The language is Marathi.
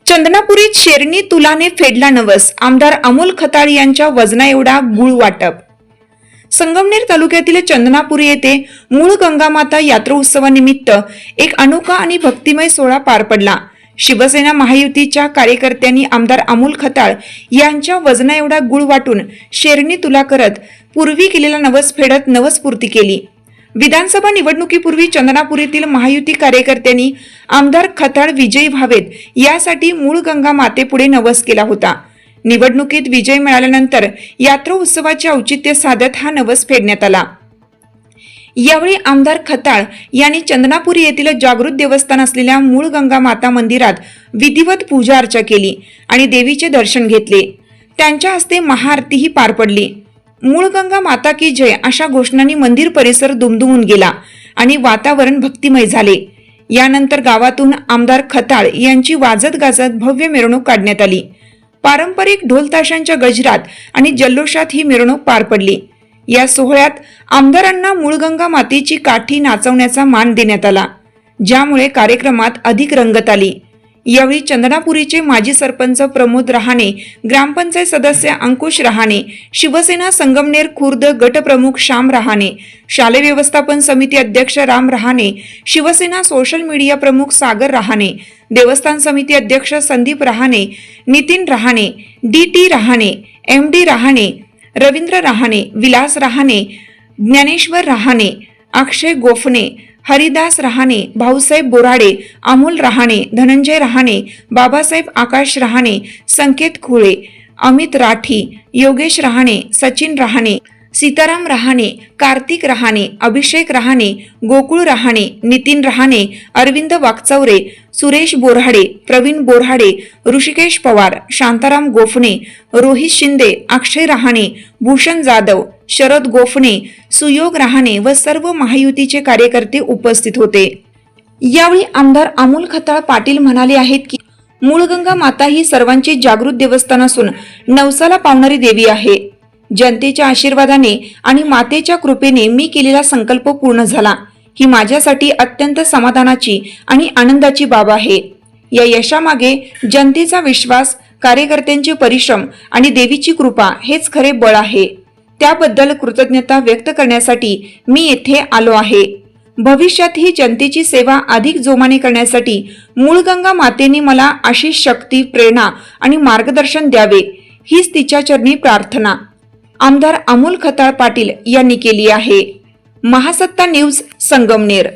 चंदनापुरीत शेरणी तुलाने फेडला नवस, आमदार अमोल खताळ यांच्या वजना एवढा गुळ वाटप। संगमनेर तालुक्यातील चंदनापुरी येथे मूळ गंगामाता यात्रा उत्सवानिमित्त एक अनोखा आणि भक्तिमय सोहळा पार पडला। शिवसेना महायुतीच्या कार्यकर्त्यांनी आमदार अमोल खताळ यांच्या वजना एवढा गुळ वाटून शेरणी तुला करत पूर्वी केलेला नवस फेडत नवसपूर्ती केली। विधानसभा निवडणुकीपूर्वी चंदनापुरीतील महायुती कार्यकर्त्यांनी आमदार खताळ विजयी व्हावेत यासाठी मूळ गंगा मातेपुढे नवस केला होता। निवडणुकीत विजय मिळाल्यानंतर यात्रा उत्सवाचे औचित्य साधत हा नवस फेडण्यात आला। यावेळी आमदार खताळ यांनी चंदनापुरी येथील जागृत देवस्थान असलेल्या मूळ गंगा माता मंदिरात विधिवत पूजा अर्चा केली आणि देवीचे दर्शन घेतले। त्यांच्या हस्ते महाआरतीही पार पडली। मूळ गंगा माता की जय अशा घोषणांनी मंदिर परिसर दुमदुमून गेला आणि वातावरण भक्तिमय झाले। यानंतर गावातून आमदार खताळ यांची वाजत गाजत भव्य मिरवणूक काढण्यात आली। पारंपरिक ढोल ताशांच्या गजरात आणि जल्लोषात ही मिरवणूक पार पडली। या सोहळ्यात आमदारांना मूळ गंगा मातेची काठी नाचवण्याचा मान देण्यात आला, ज्यामुळे कार्यक्रमात अधिक रंगत आली। यावेळी चंदनापुरीचे माजी सरपंच प्रमोद रहाणे, ग्रामपंचायत सदस्य अंकुश रहाणे, शिवसेना संगमनेर खुर्द गटप्रमुख श्याम रहाणे, शालेय व्यवस्थापन समिती अध्यक्ष राम रहाणे, शिवसेना सोशल मीडिया प्रमुख सागर रहाणे, देवस्थान समिती अध्यक्ष संदीप रहाणे, नितीन रहाणे, डी.टी. रहाणे, एम.डी. रहाणे, रवींद्र रहाणे, विलास रहाणे, ज्ञानेश्वर रहाणे, अक्षय गोफणे, हरिदास रहाणे, भाऊसाहेब बोराडे, अमोल रहाणे, धनंजय रहाणे, बाबासाहेब आकाश रहाणे, संकेत खुळे, अमित राठी, योगेश रहाणे, सचिन रहाणे, सीताराम रहाणे, कार्तिक रहाणे, अभिषेक रहाणे, गोकुळ रहाणे, नितीन रहाणे, अरविंद वाकचौरे, सुरेश बोराडे, प्रवीण बोराडे, ऋषिकेश पवार, शांताराम गोफणे, रोहित शिंदे, अक्षय रहाणे, भूषण जाधव, शरद गोफणे, सुयोग रहाणे व सर्व महायुतीचे कार्यकर्ते उपस्थित होते। यावेळी आमदार अमोल खताळ पाटील म्हणाले आहेत की मूळ गंगा माता ही सर्वांची जागृत देवस्थान असून नवसाला पावणारी देवी आहे। जनतेच्या आशीर्वादाने आणि मातेच्या कृपेने मी केलेला संकल्प पूर्ण झाला। ही माझ्यासाठी अत्यंत समाधानाची आणि आनंदाची बाब आहे। या यशामागे जनतेचा विश्वास, कार्यकर्त्यांचे परिश्रम आणि देवीची कृपा हेच खरे बळ आहे। त्याबद्दल कृतज्ञता व्यक्त करण्यासाठी मी येथे आलो आहे। भविष्यात ही जनतेची सेवा अधिक जोमाने करण्यासाठी मूळ गंगा मातेने मला अशी शक्ती, प्रेरणा आणि मार्गदर्शन द्यावे, हीच तिच्या चरणी प्रार्थना आमदार अमोल खताळ पाटील यांनी केली आहे। महासत्ता न्यूज संगमनेर।